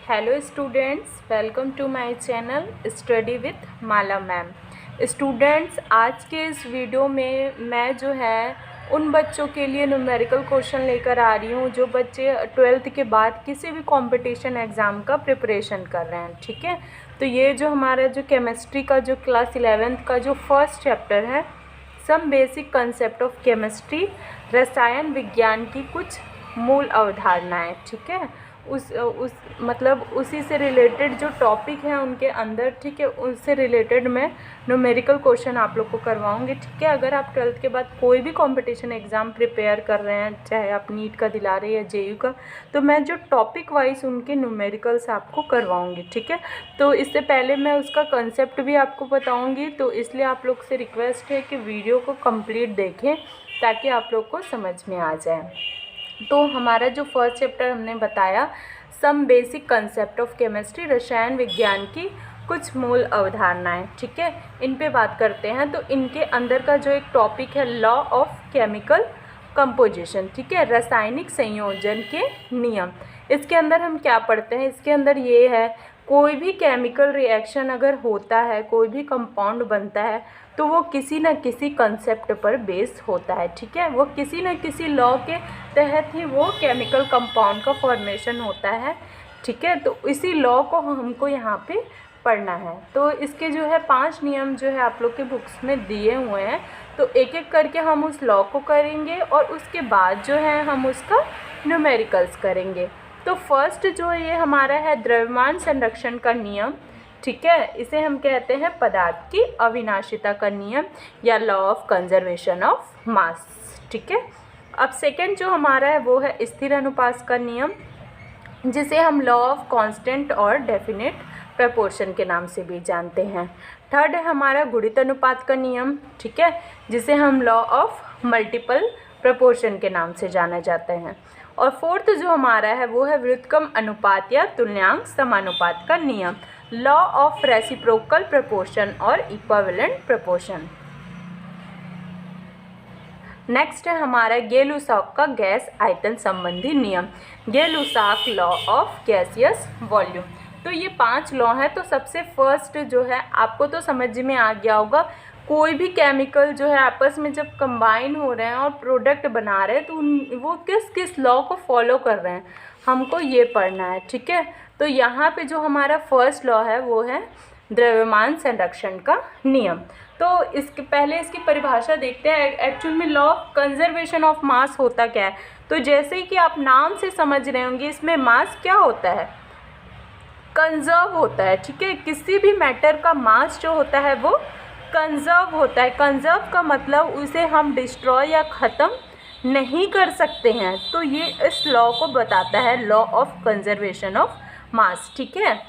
Hello students, welcome to my channel study with Mala ma'am. Students, आज के इस video में मैं जो है उन बच्चों के लिए न्यूमेरिकल क्वेश्चन लेकर आ रही हूँ जो बच्चे 12th के बाद किसी भी कंपटीशन एग्ज़ाम का प्रिपरेशन कर रहे हैं। ठीक है, तो ये जो हमारा जो केमिस्ट्री का जो क्लास 11th का जो फर्स्ट चैप्टर है, some basic concept of chemistry, रसायन विज्ञान की कुछ मूल अवधारणाएं। ठीक है, उस मतलब उसी से रिलेटेड जो टॉपिक है उनके अंदर, ठीक है, उससे रिलेटेड मैं न्यूमेरिकल क्वेश्चन आप लोग को करवाऊंगी। ठीक है, अगर आप 12th के बाद कोई भी कंपटीशन एग्ज़ाम प्रिपेयर कर रहे हैं, चाहे आप नीट का दिला रहे हैं या जेयू का, तो मैं जो टॉपिक वाइज उनके न्यूमेरिकल्स आपको करवाऊंगी। ठीक है, तो इससे पहले मैं उसका कंसेप्ट भी आपको बताऊँगी, तो इसलिए आप लोग से रिक्वेस्ट है कि वीडियो को कंप्लीट देखें ताकि आप लोग को समझ में आ जाए। तो हमारा जो फर्स्ट चैप्टर हमने बताया, some basic concept of chemistry, रसायन विज्ञान की कुछ मूल अवधारणाएं। ठीक है, इन पे बात करते हैं। तो इनके अंदर का जो एक टॉपिक है लॉ ऑफ केमिकल कंपोजिशन। ठीक है, रासायनिक संयोजन के नियम। इसके अंदर हम क्या पढ़ते हैं, इसके अंदर ये है कोई भी केमिकल रिएक्शन अगर होता है, कोई भी कंपाउंड बनता है, तो वो किसी न किसी कंसेप्ट पर बेस होता है। ठीक है, वो किसी न किसी लॉ के तहत ही वो केमिकल कंपाउंड का फॉर्मेशन होता है। ठीक है, तो इसी लॉ को हमको यहाँ पे पढ़ना है। तो इसके जो है 5 नियम जो है आप लोग के बुक्स में दिए हुए हैं, तो एक एक करके हम उस लॉ को करेंगे और उसके बाद जो है हम उसका न्यूमेरिकल्स करेंगे। तो फर्स्ट जो है ये हमारा है द्रव्यमान संरक्षण का नियम। ठीक है, इसे हम कहते हैं पदार्थ की अविनाशिता का नियम या law of conservation of mass. ठीक है, अब सेकंड जो हमारा है वो है स्थिर अनुपात का नियम, जिसे हम लॉ ऑफ कांस्टेंट और डेफिनेट प्रपोर्शन के नाम से भी जानते हैं। थर्ड है हमारा गुणित अनुपात का नियम। ठीक है, जिसे हम लॉ ऑफ मल्टीपल प्रपोर्शन के नाम से जाना जाते हैं। और फोर्थ जो हमारा है वो है व्युत्क्रम अनुपात या तुल्यांक समानुपात का नियम, लॉ ऑफ रेसिप्रोकल प्रपोर्शन और इक्विवेलेंट प्रपोर्शन। नेक्स्ट है हमारा गेलुसाक का गैस आयतन संबंधी नियम, गेलुसाक लॉ ऑफ गैसियस वॉल्यूम। तो ये 5 लॉ हैं। तो सबसे फर्स्ट जो है आपको तो समझ में आ गया होगा, कोई भी केमिकल जो है आपस में जब कंबाइन हो रहे हैं और प्रोडक्ट बना रहे हैं तो वो किस किस लॉ को फॉलो कर रहे हैं, हमको ये पढ़ना है। ठीक है, तो यहाँ पे जो हमारा फर्स्ट लॉ है वो है द्रव्यमान संरक्षण का नियम। तो इसके पहले इसकी परिभाषा देखते हैं। एक्चुअल में law of conservation of mass होता क्या है, तो जैसे ही कि आप नाम से समझ रहे होंगे, इसमें मास क्या होता है, कंजर्व होता है। ठीक है, किसी भी मैटर का मास जो होता है वो कंजर्व होता है। कंजर्व का मतलब उसे हम डिस्ट्रॉय या ख़त्म नहीं कर सकते हैं, तो ये इस लॉ को बताता है, law of conservation of mass. ठीक है,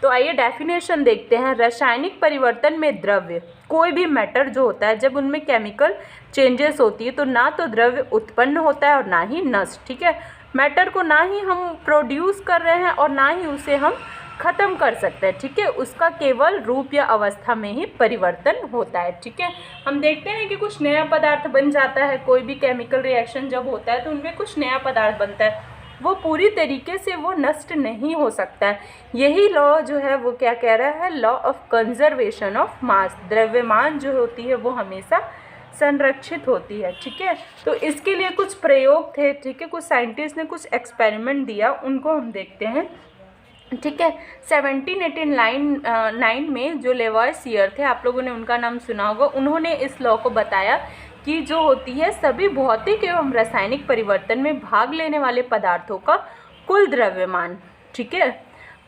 तो आइए डेफिनेशन देखते हैं। रासायनिक परिवर्तन में द्रव्य, कोई भी मैटर जो होता है जब उनमें केमिकल चेंजेस होती है तो ना तो द्रव्य उत्पन्न होता है और ना ही नष्ट। ठीक है, मैटर को ना ही हम प्रोड्यूस कर रहे हैं और ना ही उसे हम ख़त्म कर सकते हैं। ठीक है, उसका केवल रूप या अवस्था में ही परिवर्तन होता है। ठीक है, हम देखते हैं कि कुछ नया पदार्थ बन जाता है, कोई भी केमिकल रिएक्शन जब होता है तो उनमें कुछ नया पदार्थ बनता है, वो पूरी तरीके से वो नष्ट नहीं हो सकता है। यही लॉ जो है वो क्या कह रहा है, law of conservation of mass, द्रव्यमान जो होती है वो हमेशा संरक्षित होती है। ठीक है, तो इसके लिए कुछ प्रयोग थे। ठीक है, कुछ साइंटिस्ट ने कुछ एक्सपेरिमेंट दिया, उनको हम देखते हैं। ठीक है, 1789 में जो लेवॉयसियर थे, आप लोगों ने उनका नाम सुना होगा, उन्होंने इस लॉ को बताया कि जो होती है सभी भौतिक एवं रासायनिक परिवर्तन में भाग लेने वाले पदार्थों का कुल द्रव्यमान, ठीक है,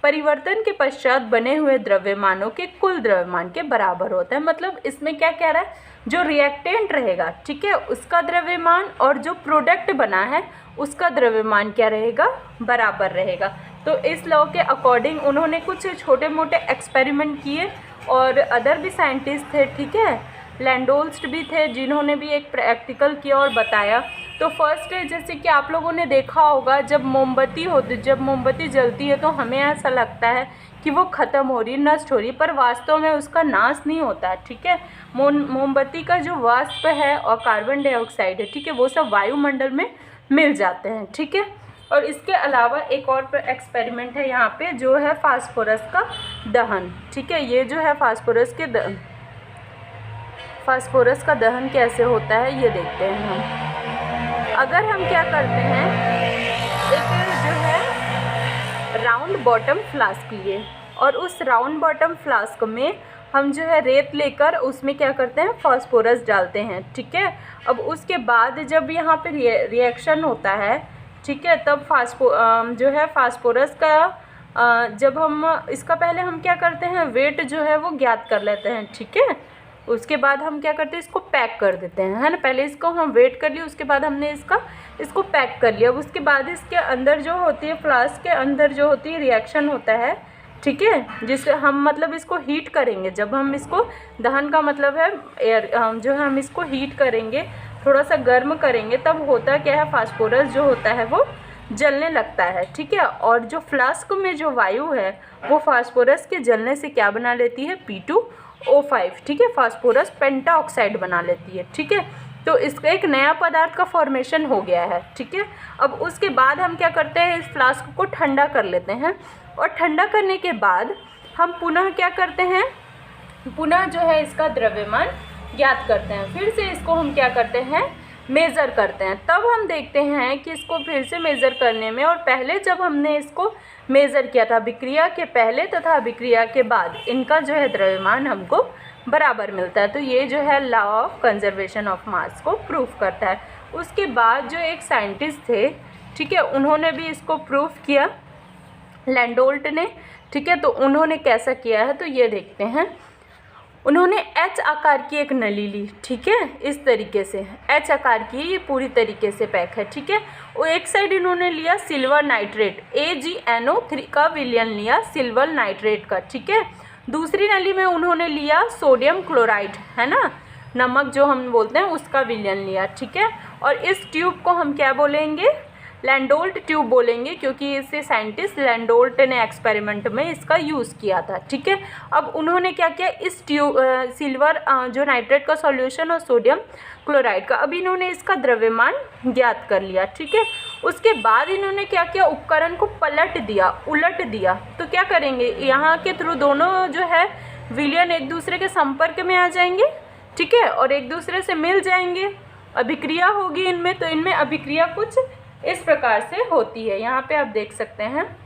परिवर्तन के पश्चात बने हुए द्रव्यमानों के कुल द्रव्यमान के बराबर होता है। मतलब इसमें क्या कह रहा है, जो रिएक्टेंट रहेगा, ठीक है, उसका द्रव्यमान और जो प्रोडक्ट बना है उसका द्रव्यमान क्या रहेगा, बराबर रहेगा। तो इस लॉ के अकॉर्डिंग उन्होंने कुछ छोटे मोटे एक्सपेरिमेंट किए और अदर भी साइंटिस्ट थे, ठीक है, लैंडोल्स्ट भी थे, जिन्होंने भी एक प्रैक्टिकल किया और बताया। तो फर्स्ट जैसे कि आप लोगों ने देखा होगा, जब मोमबत्ती जलती है तो हमें ऐसा लगता है कि वो ख़त्म हो रही है, नष्ट हो रही है, पर वास्तव में उसका नाश नहीं होता है। ठीक है, मोमबत्ती का जो वाष्प है और कार्बन डाइऑक्साइड है, ठीक है, वो सब वायुमंडल में मिल जाते हैं। ठीक है, और इसके अलावा एक और एक्सपेरिमेंट है यहाँ पे, जो है फास्फोरस का दहन। ठीक है, ये जो है फास्फोरस का दहन कैसे होता है ये देखते हैं हम। अगर हम क्या करते हैं, एक जो है राउंड बॉटम फ्लास्क लिए, और उस राउंड बॉटम फ्लास्क में हम जो है रेत लेकर उसमें क्या करते हैं, फास्फोरस डालते हैं। ठीक है, अब उसके बाद जब यहाँ पे रिएक्शन होता है, ठीक है, तब जो है फास्फोरस का जब हम इसका पहले हम क्या करते हैं, वेट जो है वो ज्ञात कर लेते हैं। ठीक है, उसके बाद हम क्या करते हैं, इसको पैक कर देते हैं, है ना। पहले इसको हम वेट कर लिए, उसके बाद हमने इसको पैक कर लिया। उसके बाद इसके अंदर जो होती है, फ्लास्क के अंदर जो होती है रिएक्शन होता है। ठीक है, जिससे हम मतलब इसको हीट करेंगे। जब हम इसको दहन का मतलब है एयर, जो है हम इसको हीट करेंगे, थोड़ा सा गर्म करेंगे, तब होता क्या है, फास्फोरस जो होता है वो जलने लगता है। ठीक है, और जो फ्लास्क में जो वायु है वो फास्फोरस के जलने से क्या बना लेती है, P2O5। ठीक है, फास्फोरस पेंटाऑक्साइड बना लेती है। ठीक है, तो इसका एक नया पदार्थ का फॉर्मेशन हो गया है। ठीक है, अब उसके बाद हम क्या करते हैं, इस फ्लास्क को ठंडा कर लेते हैं, और ठंडा करने के बाद हम पुनः क्या करते हैं, पुनः जो है इसका द्रव्यमान ज्ञात करते हैं। फिर से इसको हम क्या करते हैं, मेज़र करते हैं। तब हम देखते हैं कि इसको फिर से मेज़र करने में, और पहले जब हमने इसको मेज़र किया था, अभिक्रिया के पहले तथा अभिक्रिया के बाद इनका जो है द्रव्यमान हमको बराबर मिलता है। तो ये जो है law of conservation of mass को प्रूफ करता है। उसके बाद जो एक साइंटिस्ट थे, ठीक है, उन्होंने भी इसको प्रूफ किया, लैंडोल्ट ने। ठीक है, तो उन्होंने कैसा किया है तो ये देखते हैं। उन्होंने एच आकार की एक नली ली। ठीक है, इस तरीके से एच आकार की, ये पूरी तरीके से पैक है। ठीक है, वो एक साइड इन्होंने लिया सिल्वर नाइट्रेट, AgNO3 का विलयन लिया सिल्वर नाइट्रेट का। ठीक है, दूसरी नली में उन्होंने लिया सोडियम क्लोराइड, है ना, नमक जो हम बोलते हैं, उसका विलयन लिया। ठीक है, और इस ट्यूब को हम क्या बोलेंगे, लैंडोल्ट ट्यूब बोलेंगे, क्योंकि इसे साइंटिस्ट लैंडोल्ट ने एक्सपेरिमेंट में इसका यूज़ किया था। ठीक है, अब उन्होंने क्या किया, इस ट्यूब सिल्वर जो नाइट्रेट का सॉल्यूशन और सोडियम क्लोराइड का, अब इन्होंने इसका द्रव्यमान ज्ञात कर लिया। ठीक है, उसके बाद इन्होंने क्या किया, उपकरण को पलट दिया, उलट दिया। तो क्या करेंगे, यहाँ के थ्रू दोनों जो है विलयन एक दूसरे के संपर्क में आ जाएंगे। ठीक है, और एक दूसरे से मिल जाएंगे, अभिक्रिया होगी इनमें। तो इनमें अभिक्रिया कुछ इस प्रकार से होती है। यहाँ पे आप देख सकते हैं,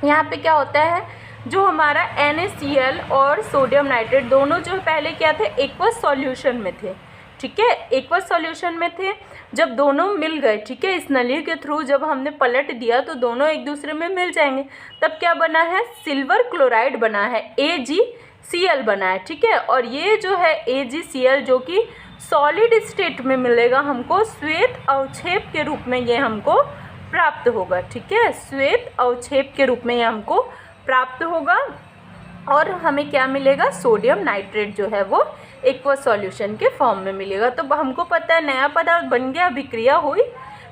यहाँ पे क्या होता है, जो हमारा NaCl और सोडियम नाइट्रेट दोनों जो पहले क्या थे, एक्वस सॉल्यूशन में थे। ठीक है, एक्वस सॉल्यूशन में थे। जब दोनों मिल गए, ठीक है, इस नली के थ्रू जब हमने पलट दिया तो दोनों एक दूसरे में मिल जाएंगे। तब क्या बना है, सिल्वर क्लोराइड बना है, AgCl बना है। ठीक है, और ये जो है AgCl जो कि सॉलिड स्टेट में मिलेगा हमको, श्वेत अवक्षेप के रूप में ये हमको प्राप्त होगा। ठीक है, श्वेत अवक्षेप के रूप में ये हमको प्राप्त होगा, और हमें क्या मिलेगा, सोडियम नाइट्रेट जो है वो एक्वस सॉल्यूशन के फॉर्म में मिलेगा। तो हमको पता है नया पदार्थ बन गया, अभिक्रिया हुई,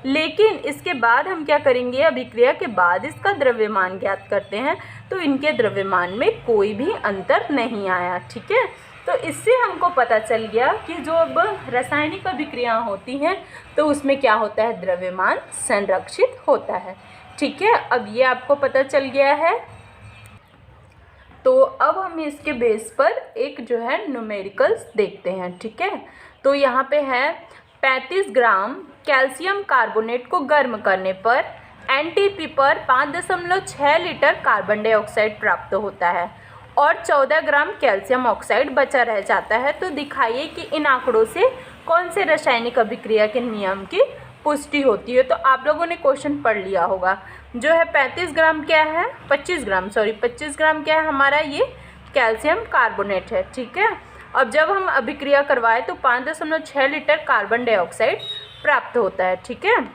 लेकिन इसके बाद हम क्या करेंगे, अभिक्रिया के बाद इसका द्रव्यमान ज्ञात करते हैं। तो इनके द्रव्यमान में कोई भी अंतर नहीं आया। ठीक है, तो इससे हमको पता चल गया कि जो अब रासायनिक अभिक्रियाएं होती हैं तो उसमें क्या होता है, द्रव्यमान संरक्षित होता है। ठीक है, अब ये आपको पता चल गया है। तो अब हम इसके बेस पर एक जो है न्यूमेरिकल्स देखते हैं। ठीक है, तो यहाँ पे है 35 ग्राम कैल्शियम कार्बोनेट को गर्म करने पर NTP पर 5.6 लीटर कार्बन डाइऑक्साइड प्राप्त होता है और 14 ग्राम कैल्शियम ऑक्साइड बचा रह जाता है। तो दिखाइए कि इन आंकड़ों से कौन से रासायनिक अभिक्रिया के नियम की पुष्टि होती है। तो आप लोगों ने क्वेश्चन पढ़ लिया होगा। जो है 25 ग्राम क्या है, 25 ग्राम क्या है हमारा, ये कैल्शियम कार्बोनेट है। ठीक है, अब जब हम अभिक्रिया करवाएं तो 5.6 लीटर कार्बन डाइऑक्साइड प्राप्त होता है। ठीक है,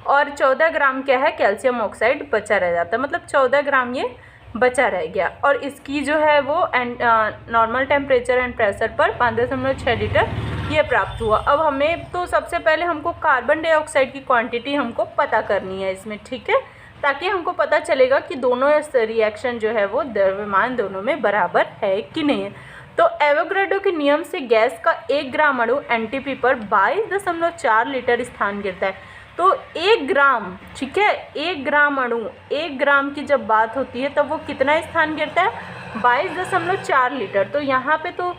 और 14 ग्राम क्या है, कैल्शियम ऑक्साइड बचा रह जाता है, मतलब 14 ग्राम ये बचा रह गया। और इसकी जो है वो नॉर्मल टेम्परेचर एंड प्रेशर पर 5.6 लीटर ये प्राप्त हुआ। अब हमें तो सबसे पहले हमको कार्बन डाइऑक्साइड की क्वांटिटी हमको पता करनी है इसमें। ठीक है, ताकि हमको पता चलेगा कि दोनों रिएक्शन जो है वो द्रव्यमान दोनों में बराबर है कि नहीं है। तो एवोगैड्रो के नियम से गैस का 1 ग्राम अणु NTP पर 22.4 लीटर स्थान गिरता है। तो 1 ग्राम, ठीक है, 1 ग्राम अणु, 1 ग्राम की जब बात होती है तब वो कितना स्थान गिरता है, 22.4 लीटर। तो यहाँ पे तो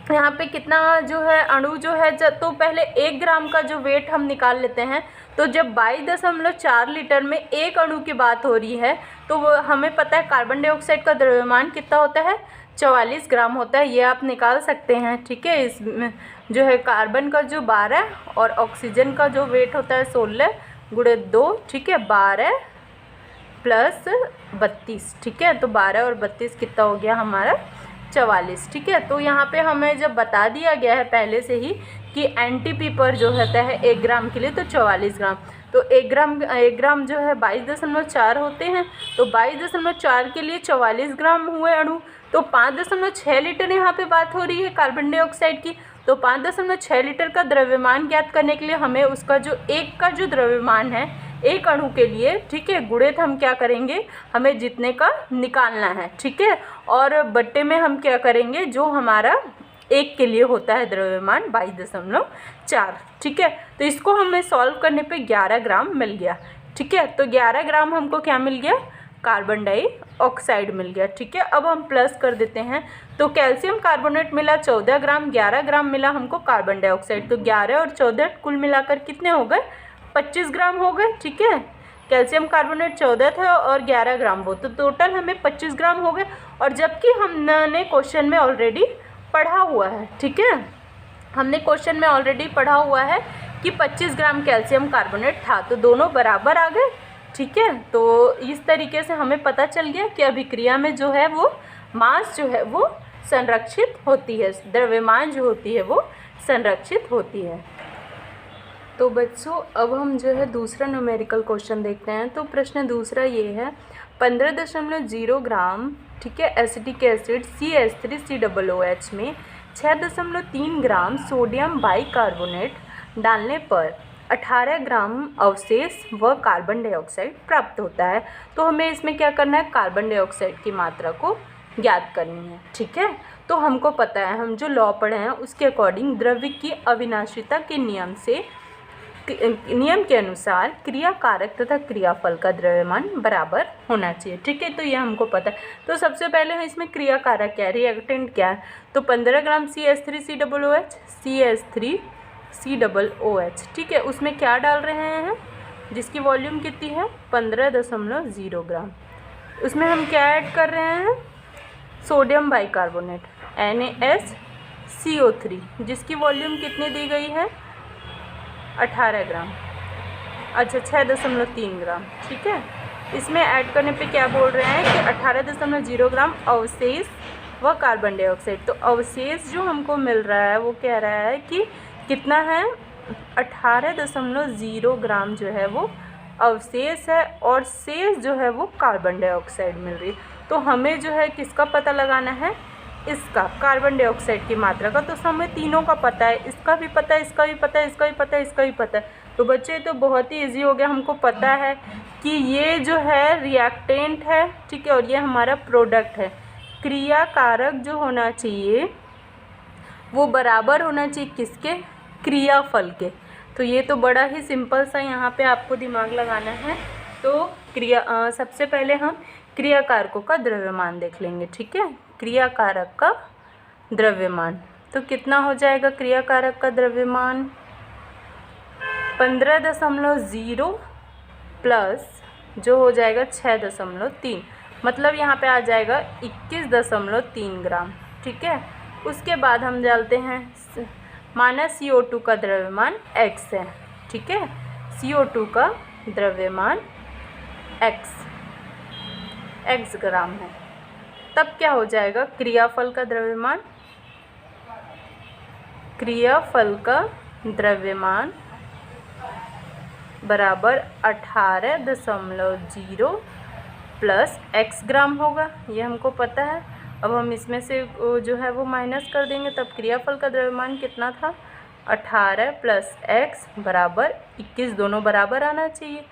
यहाँ पे कितना जो है अणु जो है, तो पहले 1 ग्राम का जो वेट हम निकाल लेते हैं। तो जब 22.4 लीटर में एक अणु की बात हो रही है तो वो हमें पता है कार्बन डाइऑक्साइड का द्रव्यमान कितना होता है, 44 ग्राम होता है। ये आप निकाल सकते हैं, ठीक है। इसमें जो है कार्बन का जो 12 और ऑक्सीजन का जो वेट होता है 16 गुणे 2, ठीक है, 12 प्लस 32, ठीक है। तो 12 और 32 कितना हो गया हमारा, 44, ठीक है। तो यहाँ पे हमें जब बता दिया गया है पहले से ही कि एनटीपी पर जो होता है 1 ग्राम के लिए तो 44 ग्राम, तो 1 ग्राम जो है 22.4 होते हैं। तो 22.4 के लिए 44 ग्राम हुए अणु, तो 5.6 लीटर यहाँ पे बात हो रही है कार्बन डाइऑक्साइड की। तो 5.6 लीटर का द्रव्यमान ज्ञात करने के लिए हमें उसका जो एक का जो द्रव्यमान है एक अणु के लिए, ठीक है, गुणित हम क्या करेंगे, हमें जितने का निकालना है, ठीक है, और बट्टे में हम क्या करेंगे, जो हमारा एक के लिए होता है द्रव्यमान 22.4, ठीक है। तो इसको हमें सॉल्व करने पे 11 ग्राम मिल गया, ठीक है। तो 11 ग्राम हमको क्या मिल गया, कार्बन डाइऑक्साइड मिल गया, ठीक है। अब हम प्लस कर देते हैं, तो कैल्शियम कार्बोनेट मिला 14 ग्राम, 11 ग्राम मिला हमको कार्बन डाइऑक्साइड। तो 11 और 14 कुल मिलाकर कितने हो गए, 25 ग्राम हो गए, ठीक है। कैल्शियम कार्बोनेट 14 था और 11 ग्राम वो, तो टोटल हमें 25 ग्राम हो गए। और जबकि हमने क्वेश्चन में ऑलरेडी पढ़ा हुआ है, ठीक है, हमने क्वेश्चन में ऑलरेडी पढ़ा हुआ है कि 25 ग्राम कैल्शियम कार्बोनेट था, तो दोनों बराबर आ गए, ठीक है। तो इस तरीके से हमें पता चल गया कि अभिक्रिया में जो है वो मास जो है वो संरक्षित होती है, द्रव्यमान जो होती है वो संरक्षित होती है। तो बच्चों अब हम जो है दूसरा न्यूमेरिकल क्वेश्चन देखते हैं। तो प्रश्न दूसरा ये है, 15.0 ग्राम, ठीक है, एसिटिक एसिड CH3COOH में 6.3 ग्राम सोडियम बाइकार्बोनेट डालने पर 18 ग्राम अवशेष व कार्बन डाइऑक्साइड प्राप्त होता है। तो हमें इसमें क्या करना है, कार्बन डाइऑक्साइड की मात्रा को ज्ञात करनी है, ठीक है। तो हमको पता है, हम जो लॉ पढ़े हैं उसके अकॉर्डिंग द्रव्य की अविनाशिता के नियम के अनुसार क्रिया कारक तथा क्रियाफल का द्रव्यमान बराबर होना चाहिए, ठीक है। तो ये हमको पता है। तो सबसे पहले है इसमें क्रिया कारक क्या है, रिएक्टेंट क्या है। तो 15 ग्राम CH3COOH, ठीक है, उसमें क्या डाल रहे हैं, जिसकी वॉल्यूम कितनी है 15.0 ग्राम। उसमें हम क्या ऐड कर रहे हैं, सोडियम बाइकार्बोनेट NaSCO3, जिसकी वॉल्यूम कितनी दी गई है 18 ग्राम, अच्छा 6.3 ग्राम, ठीक है। इसमें ऐड करने पे क्या बोल रहे हैं कि 18.0 ग्राम अवशेष व कार्बन डाइऑक्साइड। तो अवशेष जो हमको मिल रहा है वो कह रहा है कि कितना है, 18.0 ग्राम जो है वो अवशेष है और शेष जो है वो कार्बन डाइऑक्साइड मिल रही है। तो हमें जो है किसका पता लगाना है, इसका कार्बन डाइऑक्साइड की मात्रा का। तो हमें तीनों का पता है, इसका भी पता है, इसका भी पता है, इसका भी पता है, इसका भी पता है। तो बच्चे तो बहुत ही इजी हो गया, हमको पता है कि ये जो है रिएक्टेंट है, ठीक है, और ये हमारा प्रोडक्ट है। क्रिया कारक जो होना चाहिए वो बराबर होना चाहिए किसके, क्रियाफल के। तो ये तो बड़ा ही सिंपल सा यहाँ पे आपको दिमाग लगाना है। तो सबसे पहले हम क्रिया कारकों का द्रव्यमान देख लेंगे, ठीक है। क्रिया कारक का द्रव्यमान तो कितना हो जाएगा, क्रिया कारक का द्रव्यमान 15.0 प्लस जो हो जाएगा 6.3, मतलब यहाँ पे आ जाएगा 21.3 ग्राम, ठीक है। उसके बाद हम डालते हैं माना CO2 का द्रव्यमान x है, ठीक है, CO2 का द्रव्यमान x ग्राम है। तब क्या हो जाएगा, क्रियाफल का द्रव्यमान, बराबर 18.0 प्लस x ग्राम होगा, ये हमको पता है। अब हम इसमें से जो है वो माइनस कर देंगे, तब क्रियाफल का द्रव्यमान कितना था, 18 प्लस x बराबर 21, दोनों बराबर आना चाहिए।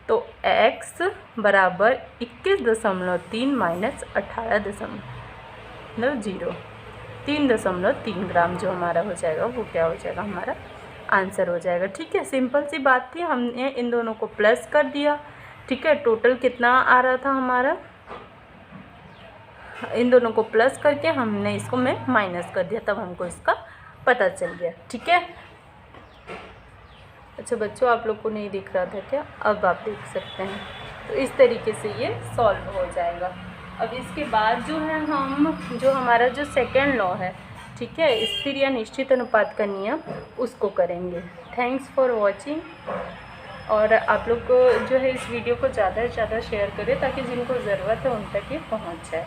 तो x बराबर 21.3 माइनस 18.0, 3.3 ग्राम जो हमारा हो जाएगा वो क्या हो जाएगा हमारा आंसर हो जाएगा। ठीक है, सिंपल सी बात थी, हमने इन दोनों को प्लस कर दिया। ठीक है, टोटल कितना आ रहा था हमारा, इन दोनों को प्लस करके हमने इसको में माइनस कर दिया, तब हमको इसका पता चल गया। ठीक है, अच्छा बच्चों, आप लोग को नहीं दिख रहा था क्या? अब आप देख सकते हैं। तो इस तरीके से ये सॉल्व हो जाएगा। अब इसके बाद जो है हम जो हमारा जो सेकेंड लॉ है, ठीक है, स्थिर या निश्चित अनुपात का नियम, उसको करेंगे। Thanks for watching. और आप लोग को जो है इस वीडियो को ज़्यादा से ज़्यादा शेयर करें ताकि जिनको ज़रूरत है उन तक ये पहुँच जाए।